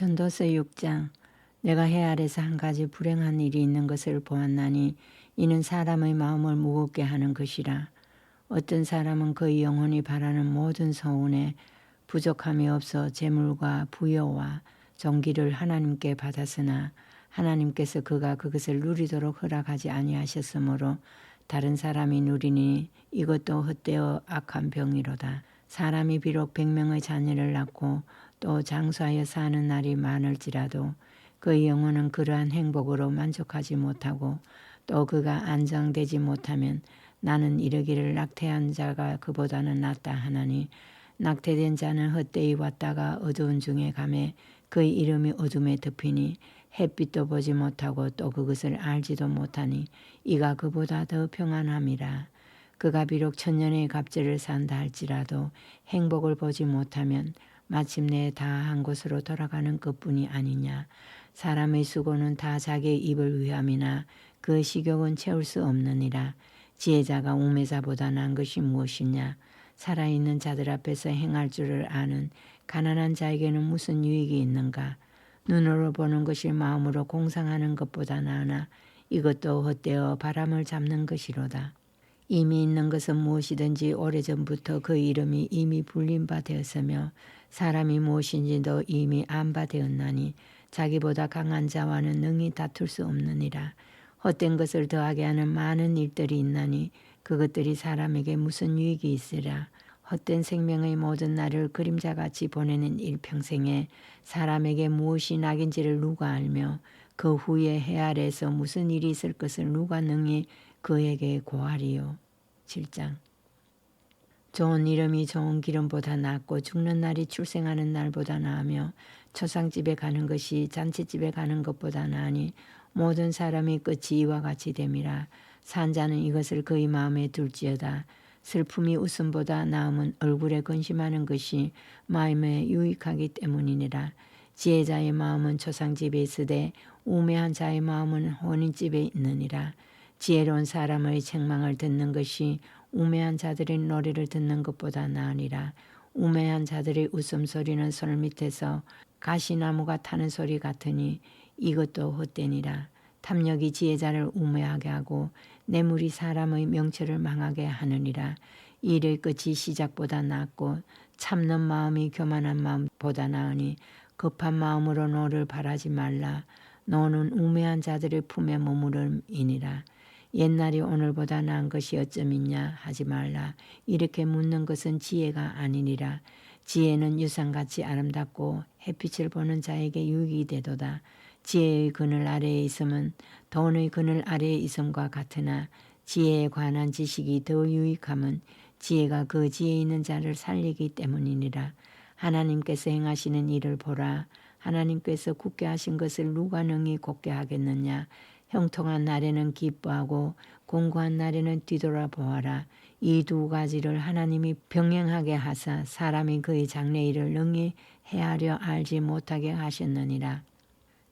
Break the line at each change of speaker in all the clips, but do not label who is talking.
전도서 6장. 내가 해 아래서 한 가지 불행한 일이 있는 것을 보았나니 이는 사람의 마음을 무겁게 하는 것이라. 어떤 사람은 그의 영혼이 바라는 모든 소원에 부족함이 없어 재물과 부여와 존귀를 하나님께 받았으나 하나님께서 그가 그것을 누리도록 허락하지 아니하셨으므로 다른 사람이 누리니 이것도 헛되어 악한 병이로다. 사람이 비록 100명의 자녀를 낳고 또 장수하여 사는 날이 많을지라도 그의 영혼은 그러한 행복으로 만족하지 못하고 또 그가 안정되지 못하면 나는 이르기를 낙태한 자가 그보다는 낫다 하나니 낙태된 자는 헛되이 왔다가 어두운 중에 가매 그의 이름이 어둠에 덮이니 햇빛도 보지 못하고 또 그것을 알지도 못하니 이가 그보다 더 평안함이라. 그가 비록 천년의 갑절을 산다 할지라도 행복을 보지 못하면 마침내 다 한 곳으로 돌아가는 것뿐이 아니냐. 사람의 수고는 다 자기의 입을 위함이나 그 식욕은 채울 수 없느니라. 지혜자가 우매자보다 난 것이 무엇이냐. 살아있는 자들 앞에서 행할 줄을 아는 가난한 자에게는 무슨 유익이 있는가. 눈으로 보는 것이 마음으로 공상하는 것보다 나으나 이것도 헛되어 바람을 잡는 것이로다. 이미 있는 것은 무엇이든지 오래전부터 그 이름이 이미 불린 바 되었으며 사람이 무엇인지도 이미 안 바 되었나니 자기보다 강한 자와는 능히 다툴 수 없느니라. 헛된 것을 더하게 하는 많은 일들이 있나니 그것들이 사람에게 무슨 유익이 있으랴. 헛된 생명의 모든 날을 그림자같이 보내는 일평생에 사람에게 무엇이 낙인지를 누가 알며 그 후에 해 아래에서 무슨 일이 있을 것을 누가 능히 그에게 고하리요. 7장. 좋은 이름이 좋은 기름보다 낫고 죽는 날이 출생하는 날보다 나으며 초상집에 가는 것이 잔치집에 가는 것보다 나으니 모든 사람이 끝이 이와 같이 됨이라. 산자는 이것을 그의 마음에 둘지어다. 슬픔이 웃음보다 나음은 얼굴에 근심하는 것이 마음에 유익하기 때문이니라. 지혜자의 마음은 초상집에 있으되 우매한 자의 마음은 혼인집에 있느니라. 지혜로운 사람의 책망을 듣는 것이 우매한 자들의 노래를 듣는 것보다 나으니라. 우매한 자들의 웃음소리는 솔밑에서 가시나무가 타는 소리 같으니 이것도 헛되니라. 탐욕이 지혜자를 우매하게 하고 뇌물이 사람의 명철을 망하게 하느니라. 일의 끝이 시작보다 낫고 참는 마음이 교만한 마음보다 나으니 급한 마음으로 노를 바라지 말라. 노는 우매한 자들의 품에 머무름이니라. 옛날이 오늘보다 나은 것이 어쩜 있냐 하지 말라. 이렇게 묻는 것은 지혜가 아니니라. 지혜는 유산같이 아름답고 햇빛을 보는 자에게 유익이 되도다. 지혜의 그늘 아래에 있음은 돈의 그늘 아래에 있음과 같으나 지혜에 관한 지식이 더 유익함은 지혜가 그 지혜 있는 자를 살리기 때문이니라. 하나님께서 행하시는 일을 보라. 하나님께서 굳게 하신 것을 누가 능히 곧게 하겠느냐. 형통한 날에는 기뻐하고 공고한 날에는 뒤돌아보아라. 이 두 가지를 하나님이 병행하게 하사 사람이 그의 장래일을 능히 헤아려 알지 못하게 하셨느니라.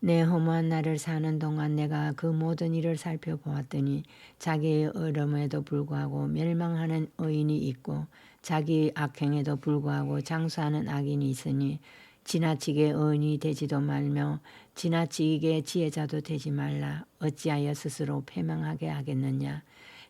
내 허무한 날을 사는 동안 내가 그 모든 일을 살펴보았더니 자기의 어려움에도 불구하고 멸망하는 의인이 있고 자기의 악행에도 불구하고 장수하는 악인이 있으니 지나치게 의인이 되지도 말며 지나치게 지혜자도 되지 말라. 어찌하여 스스로 패망하게 하겠느냐.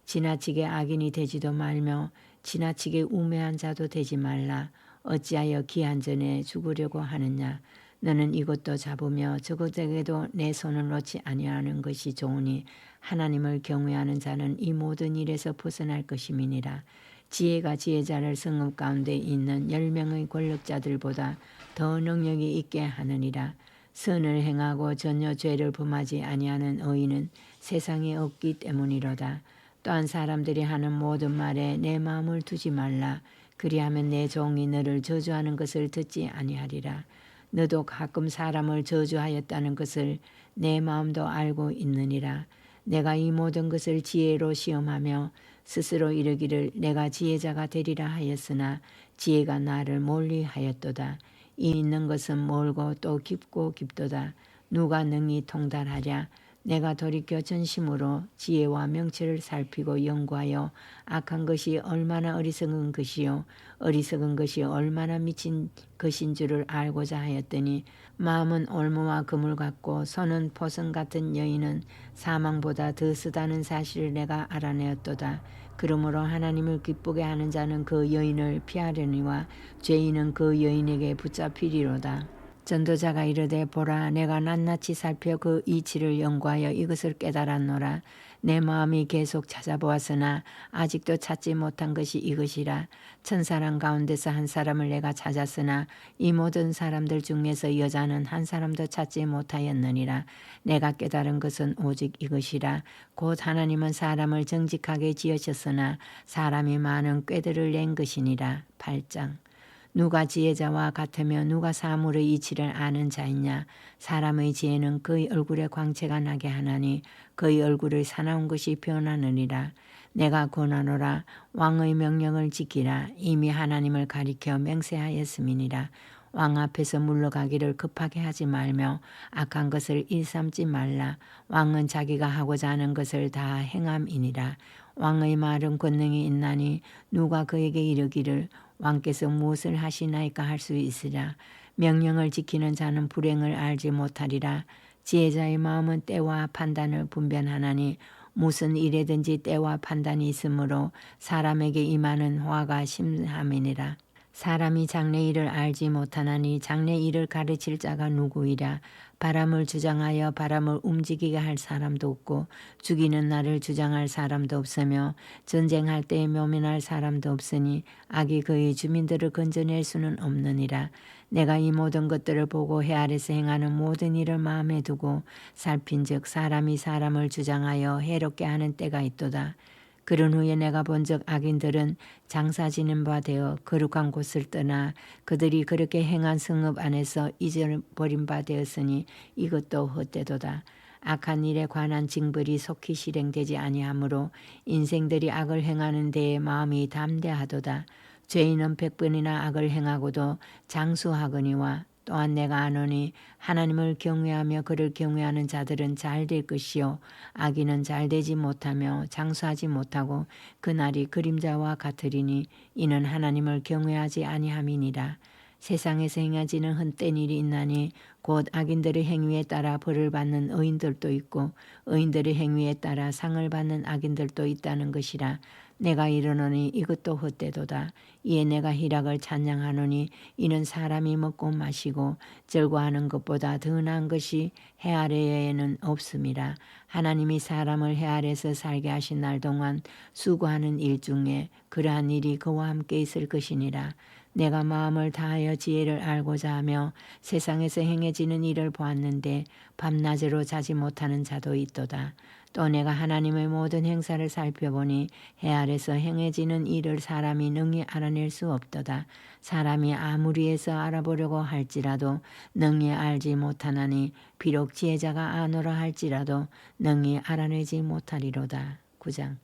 지나치게 악인이 되지도 말며 지나치게 우매한 자도 되지 말라. 어찌하여 기한 전에 죽으려고 하느냐. 너는 이것도 잡으며 저것에게도 내 손을 놓지 아니하는 것이 좋으니 하나님을 경외하는 자는 이 모든 일에서 벗어날 것임이니라. 지혜가 지혜자를 성읍 가운데 있는 10명의 권력자들보다 더 능력이 있게 하느니라. 선을 행하고 전혀 죄를 범하지 아니하는 의인은 세상에 없기 때문이로다. 또한 사람들이 하는 모든 말에 내 마음을 두지 말라. 그리하면 내 종이 너를 저주하는 것을 듣지 아니하리라. 너도 가끔 사람을 저주하였다는 것을 내 마음도 알고 있느니라. 내가 이 모든 것을 지혜로 시험하며 스스로 이르기를 내가 지혜자가 되리라 하였으나 지혜가 나를 멀리하였도다. 이 있는 것은 멀고 또 깊고 깊도다. 누가 능히 통달하랴. 내가 돌이켜 전심으로 지혜와 명철을 살피고 연구하여 악한 것이 얼마나 어리석은 것이요 어리석은 것이 얼마나 미친 것인 줄을 알고자 하였더니 마음은 올무와 금을 같고 손은 포성 같은 여인은 사망보다 더 쓰다는 사실을 내가 알아내었도다. 그러므로 하나님을 기쁘게 하는 자는 그 여인을 피하려니와 죄인은 그 여인에게 붙잡히리로다. 전도자가 이르되 보라 내가 낱낱이 살펴 그 이치를 연구하여 이것을 깨달았노라. 내 마음이 계속 찾아보았으나 아직도 찾지 못한 것이 이것이라. 천사람 가운데서 한 사람을 내가 찾았으나 이 모든 사람들 중에서 여자는 한 사람도 찾지 못하였느니라. 내가 깨달은 것은 오직 이것이라. 곧 하나님은 사람을 정직하게 지으셨으나 사람이 많은 꾀들을 낸 것이니라. 8장. 누가 지혜자와 같으며 누가 사물의 이치를 아는 자이냐. 사람의 지혜는 그의 얼굴에 광채가 나게 하나니 그의 얼굴을 사나운 것이 변하느니라. 내가 권하노라. 왕의 명령을 지키라. 이미 하나님을 가리켜 맹세하였음이니라. 왕 앞에서 물러가기를 급하게 하지 말며 악한 것을 일삼지 말라. 왕은 자기가 하고자 하는 것을 다 행함이니라. 왕의 말은 권능이 있나니 누가 그에게 이르기를 왕께서 무엇을 하시나이까 할 수 있으랴. 명령을 지키는 자는 불행을 알지 못하리라. 지혜자의 마음은 때와 판단을 분별하나니 무슨 일에든지 때와 판단이 있으므로 사람에게 임하는 화가 심함이니라. 사람이 장래일을 알지 못하나니 장래일을 가르칠 자가 누구이랴. 바람을 주장하여 바람을 움직이게 할 사람도 없고 죽이는 날을 주장할 사람도 없으며 전쟁할 때에 묘민할 사람도 없으니 악이 그의 주민들을 건져낼 수는 없느니라. 내가 이 모든 것들을 보고 해 아래서 행하는 모든 일을 마음에 두고 살핀즉 사람이 사람을 주장하여 해롭게 하는 때가 있도다. 그런 후에 내가 본즉 악인들은 장사지는 바 되어 거룩한 곳을 떠나 그들이 그렇게 행한 성읍 안에서 잊어버린 바 되었으니 이것도 헛되도다. 악한 일에 관한 징벌이 속히 실행되지 아니하므로 인생들이 악을 행하는 데에 마음이 담대하도다. 죄인은 100번이나 악을 행하고도 장수하거니와 또한 내가 아노니 하나님을 경외하며 그를 경외하는 자들은 잘 될 것이요 악인은 잘 되지 못하며 장수하지 못하고 그날이 그림자와 같으리니 이는 하나님을 경외하지 아니함이니라. 세상에서 행하지는 헛된 일이 있나니 곧 악인들의 행위에 따라 벌을 받는 의인들도 있고 의인들의 행위에 따라 상을 받는 악인들도 있다는 것이라. 내가 이르노니 이것도 헛되도다. 이에 내가 희락을 찬양하노니 이는 사람이 먹고 마시고 즐거워하는 것보다 더 나은 것이 해 아래에는 없음이라. 하나님이 사람을 해 아래에서 살게 하신 날 동안 수고하는 일 중에 그러한 일이 그와 함께 있을 것이니라. 내가 마음을 다하여 지혜를 알고자 하며 세상에서 행해지는 일을 보았는데 밤낮으로 자지 못하는 자도 있도다. 또 내가 하나님의 모든 행사를 살펴보니 해 아래서 행해지는 일을 사람이 능히 알아낼 수 없도다. 사람이 아무리 해서 알아보려고 할지라도 능히 알지 못하나니 비록 지혜자가 아노라 할지라도 능히 알아내지 못하리로다. 9장.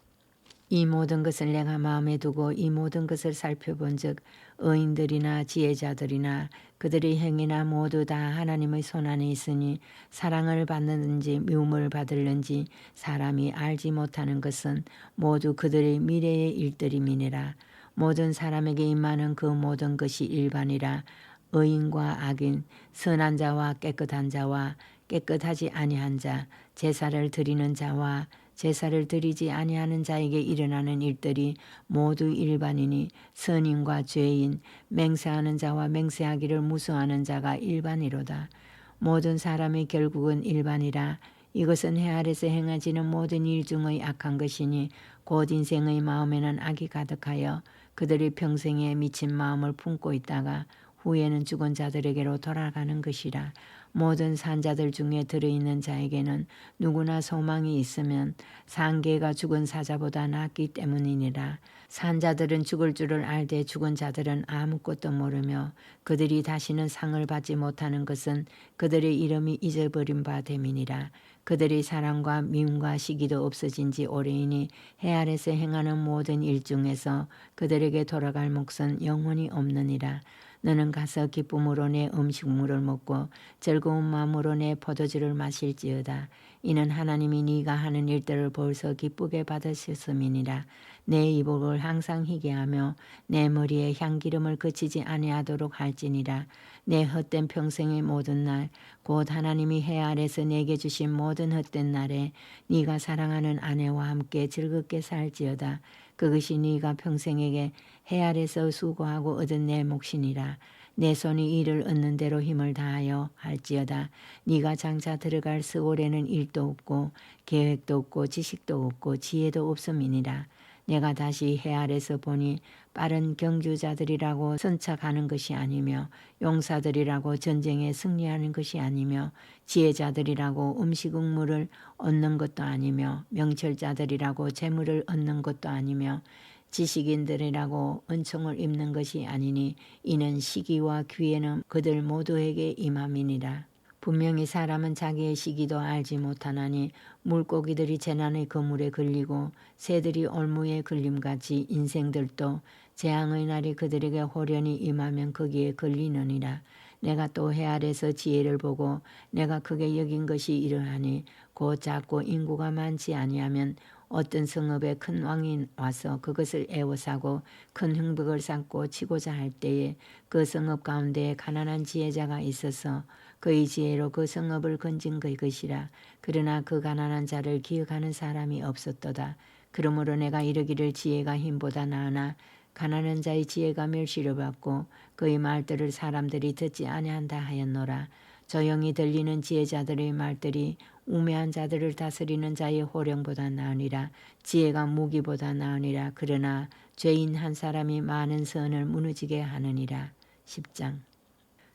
이 모든 것을 내가 마음에 두고 이 모든 것을 살펴본즉 의인들이나 지혜자들이나 그들의 행위나 모두 다 하나님의 손안에 있으니 사랑을 받는지 미움을 받을는지 사람이 알지 못하는 것은 모두 그들의 미래의 일들임이니라. 모든 사람에게 임하는 그 모든 것이 일반이라. 의인과 악인, 선한 자와 깨끗한 자와 깨끗하지 아니한 자, 제사를 드리는 자와 제사를 드리지 아니하는 자에게 일어나는 일들이 모두 일반이니 선인과 죄인, 맹세하는 자와 맹세하기를 무서워하는 자가 일반이로다. 모든 사람의 결국은 일반이라. 이것은 해 아래서 행하지는 모든 일 중의 악한 것이니 곧 인생의 마음에는 악이 가득하여 그들이 평생에 미친 마음을 품고 있다가 후에는 죽은 자들에게로 돌아가는 것이라. 모든 산자들 중에 들어있는 자에게는 누구나 소망이 있으면 산개가 죽은 사자보다 낫기 때문이니라. 산자들은 죽을 줄을 알되 죽은 자들은 아무것도 모르며 그들이 다시는 상을 받지 못하는 것은 그들의 이름이 잊어버린 바 됨이니라. 그들의 사랑과 미움과 시기도 없어진 지 오래이니 해 아래서 행하는 모든 일 중에서 그들에게 돌아갈 몫은 영원히 없느니라. 너는 가서 기쁨으로 내 음식물을 먹고 즐거운 마음으로 내 포도주를 마실지어다. 이는 하나님이 네가 하는 일들을 벌써 기쁘게 받으셨음이니라. 내 이복을 항상 희게 하며 내 머리에 향기름을 그치지 아니하도록 할지니라. 내 헛된 평생의 모든 날 곧 하나님이 해 아래서 내게 주신 모든 헛된 날에 네가 사랑하는 아내와 함께 즐겁게 살지어다. 그것이 네가 평생에게 해 아래서 수고하고 얻은 내 몫이니라. 내 손이 이를 얻는 대로 힘을 다하여 할지어다. 네가 장차 들어갈 스올에는 일도 없고 계획도 없고 지식도 없고 지혜도 없음이니라. 내가 다시 해 아래서 보니 빠른 경주자들이라고 선착하는 것이 아니며 용사들이라고 전쟁에 승리하는 것이 아니며 지혜자들이라고 음식물을 얻는 것도 아니며 명철자들이라고 재물을 얻는 것도 아니며 지식인들이라고 은총을 입는 것이 아니니 이는 시기와 기회는 그들 모두에게 임함이니라. 분명히 사람은 자기의 시기도 알지 못하나니 물고기들이 재난의 그물에 걸리고 새들이 올무에 걸림같이 인생들도 재앙의 날이 그들에게 호련히 임하면 거기에 걸리느니라. 내가 또 해 아래서 지혜를 보고 내가 크게 여긴 것이 이러하니 곧 작고 인구가 많지 아니하면 어떤 성읍에 큰 왕이 와서 그것을 애워사고 큰 흉벽을 쌓고 치고자 할 때에 그 성읍 가운데에 가난한 지혜자가 있어서 그의 지혜로 그 성읍을 건진 것이라. 그러나 그 가난한 자를 기억하는 사람이 없었도다. 그러므로 내가 이르기를 지혜가 힘보다 나으나 가난한 자의 지혜가 멸시를 받고 그의 말들을 사람들이 듣지 아니한다 하였노라. 조용히 들리는 지혜자들의 말들이 우매한 자들을 다스리는 자의 호령보다 나으니라. 지혜가 무기보다 나으니라. 그러나 죄인 한 사람이 많은 선을 무너지게 하느니라. 10장.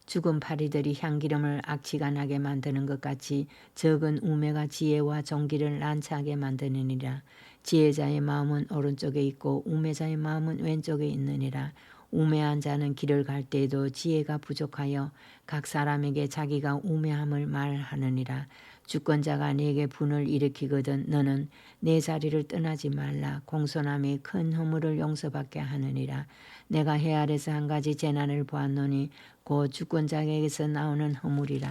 죽은 파리들이 향기름을 악취가 나게 만드는 것 같이 적은 우매가 지혜와 종기를 난처하게 만드느니라. 지혜자의 마음은 오른쪽에 있고 우매자의 마음은 왼쪽에 있느니라. 우매한 자는 길을 갈 때에도 지혜가 부족하여 각 사람에게 자기가 우매함을 말하느니라. 주권자가 네게 분을 일으키거든 너는 내 자리를 떠나지 말라. 공손함이 큰 허물을 용서받게 하느니라. 내가 해 아래서 한 가지 재난을 보았노니 곧 주권자에게서 나오는 허물이라.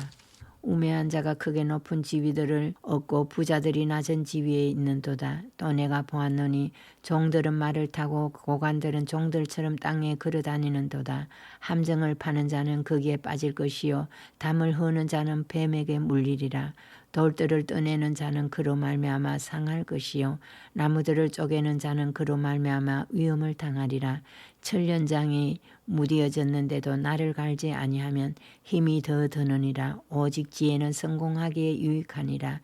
우매한 자가 크게 높은 지위들을 얻고 부자들이 낮은 지위에 있는도다. 또 내가 보았노니 종들은 말을 타고 고관들은 종들처럼 땅에 걸어다니는도다. 함정을 파는 자는 거기에 빠질 것이요 담을 허는 자는 뱀에게 물리리라. 돌들을 떠내는 자는 그로 말미암아 상할 것이요 나무들을 쪼개는 자는 그로 말미암아 위험을 당하리라. 천년장이 무디어졌는데도 나를 갈지 아니하면 힘이 더 드느니라. 오직 지혜는 성공하기에 유익하니라.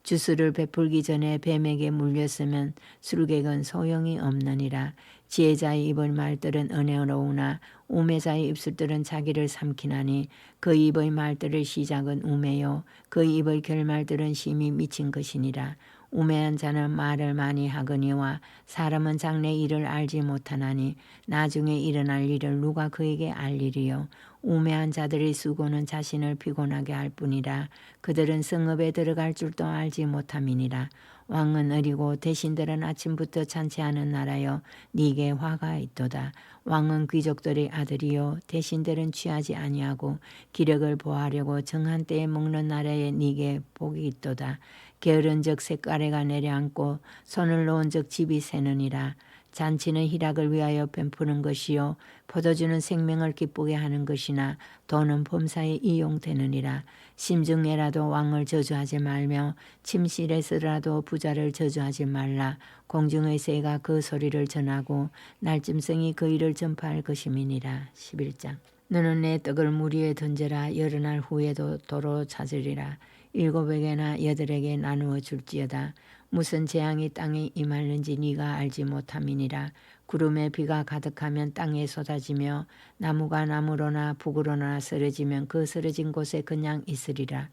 주술을 베풀기 전에 뱀에게 물렸으면 술객은 소용이 없느니라. 지혜자의 입의 말들은 은혜로우나 우매자의 입술들은 자기를 삼키나니 그 입의 말들의 시작은 우매요 그 입의 결말들은 심히 미친 것이니라. 우매한 자는 말을 많이 하거니와 사람은 장래 일을 알지 못하나니 나중에 일어날 일을 누가 그에게 알리리요. 우매한 자들의 수고는 자신을 피곤하게 할 뿐이라. 그들은 성읍에 들어갈 줄도 알지 못함이니라. 왕은 어리고 대신들은 아침부터 잔치하는 나라여 네게 화가 있도다. 왕은 귀족들의 아들이요 대신들은 취하지 아니하고 기력을 보하려고 정한 때에 먹는 나라에 네게 복이 있도다. 게으른 적 쇳가래가 내려앉고 손을 놓은 적 집이 새느니라. 잔치는 희락을 위하여 베푸는 것이요 포도주는 생명을 기쁘게 하는 것이나 돈은 범사에 이용되느니라. 심중에라도 왕을 저주하지 말며 침실에서라도 부자를 저주하지 말라. 공중의 새가 그 소리를 전하고 날짐승이 그 일을 전파할 것임이니라. 11장. 너는 내 떡을 물 위에 던져라. 여러 날 후에도 도로 찾으리라. 7에게나 8에게 나누어 줄지어다. 무슨 재앙이 땅에 임하는지 네가 알지 못함이니라. 구름에 비가 가득하면 땅에 쏟아지며 나무가 나무로나 북으로나 쓰러지면 그 쓰러진 곳에 그냥 있으리라.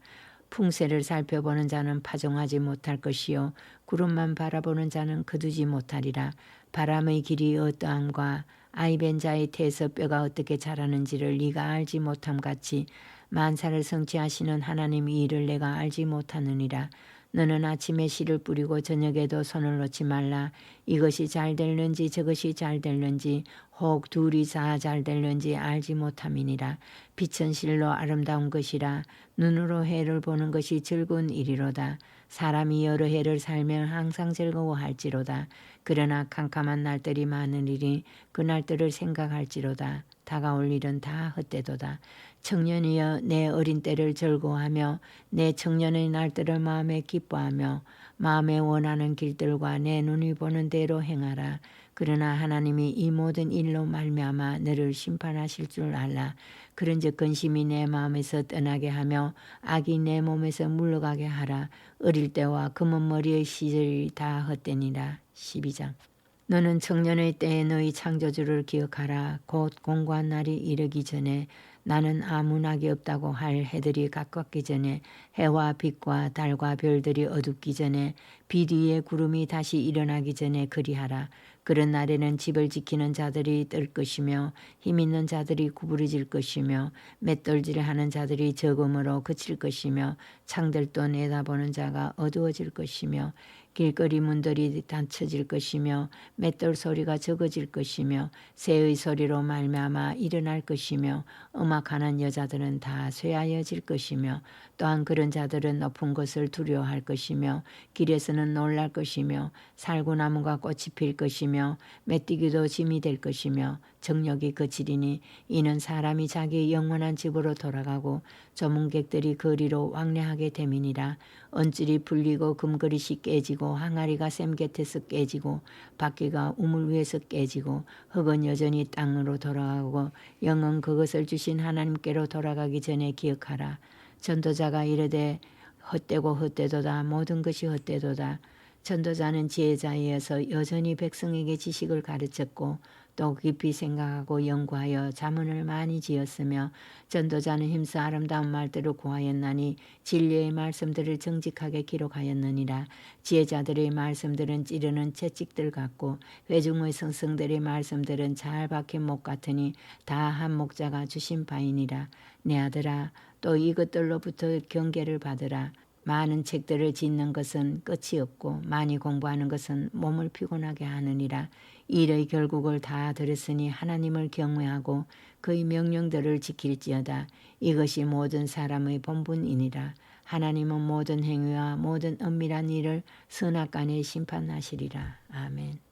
풍세를 살펴보는 자는 파종하지 못할 것이요 구름만 바라보는 자는 거두지 못하리라. 바람의 길이 어떠함과 아이벤 자의 태에서 뼈가 어떻게 자라는지를 네가 알지 못함같이 만사를 성취하시는 하나님의 일을 내가 알지 못하느니라. 너는 아침에 씨를 뿌리고 저녁에도 손을 놓지 말라. 이것이 잘 될는지 저것이 잘 될는지 혹 둘이 다 잘 될는지 알지 못함이니라. 빛은 실로 아름다운 것이라. 눈으로 해를 보는 것이 즐거운 일이로다. 사람이 여러 해를 살면 항상 즐거워할지로다. 그러나 캄캄한 날들이 많으리니 그 날들을 생각할지로다. 다가올 일은 다 헛되도다. 청년이여 내 어린 때를 즐거워하며 내 청년의 날들을 마음에 기뻐하며 마음에 원하는 길들과 내 눈이 보는 대로 행하라. 그러나 하나님이 이 모든 일로 말미암아 너를 심판하실 줄 알라. 그런즉 근심이 내 마음에서 떠나게 하며 악이 내 몸에서 물러가게 하라. 어릴 때와 검은 머리의 시절이 다 헛되니라. 12장. 너는 청년의 때에 너희 창조주를 기억하라. 곧 공고한 날이 이르기 전에 나는 아무 낙이 없다고 할 해들이 가깝기 전에 해와 빛과 달과 별들이 어둡기 전에 빛 위에 구름이 다시 일어나기 전에 그리하라. 그런 날에는 집을 지키는 자들이 뜰 것이며 힘 있는 자들이 구부러질 것이며 맷돌질하는 자들이 적음으로 그칠 것이며 창들도 내다보는 자가 어두워질 것이며 길거리 문들이 닫혀질 것이며 맷돌 소리가 적어질 것이며 새의 소리로 말미암아 일어날 것이며 음악하는 여자들은 다 쇠하여질 것이며 또한 그런 자들은 높은 것을 두려워할 것이며 길에서는 놀랄 것이며 살구나무가 꽃이 필 것이며 메뚜기도 짐이 될 것이며 정욕이 그치리니 이는 사람이 자기 영원한 집으로 돌아가고 조문객들이 거리로 왕래하게 됨이니라. 언줄이 풀리고 금그릇이 깨지고 항아리가 샘 곁에서 깨지고 바퀴가 우물 위에서 깨지고 흙은 여전히 땅으로 돌아가고 영은 그것을 주신 하나님께로 돌아가기 전에 기억하라. 전도자가 이르되 헛되고 헛되도다. 모든 것이 헛되도다. 전도자는 지혜자이어서 여전히 백성에게 지식을 가르쳤고 또 깊이 생각하고 연구하여 자문을 많이 지었으며 전도자는 힘써 아름다운 말들을 고하였나니 진리의 말씀들을 정직하게 기록하였느니라. 지혜자들의 말씀들은 찌르는 채찍들 같고 회중의 성성들의 말씀들은 잘 박힌 목 같으니 다 한 목자가 주신 바이니라. 내 아들아 또 이것들로부터 경계를 받으라. 많은 책들을 짓는 것은 끝이 없고 많이 공부하는 것은 몸을 피곤하게 하느니라. 일의 결국을 다 들었으니 하나님을 경외하고 그의 명령들을 지킬지어다. 이것이 모든 사람의 본분이니라. 하나님은 모든 행위와 모든 은밀한 일을 선악간에 심판하시리라. 아멘.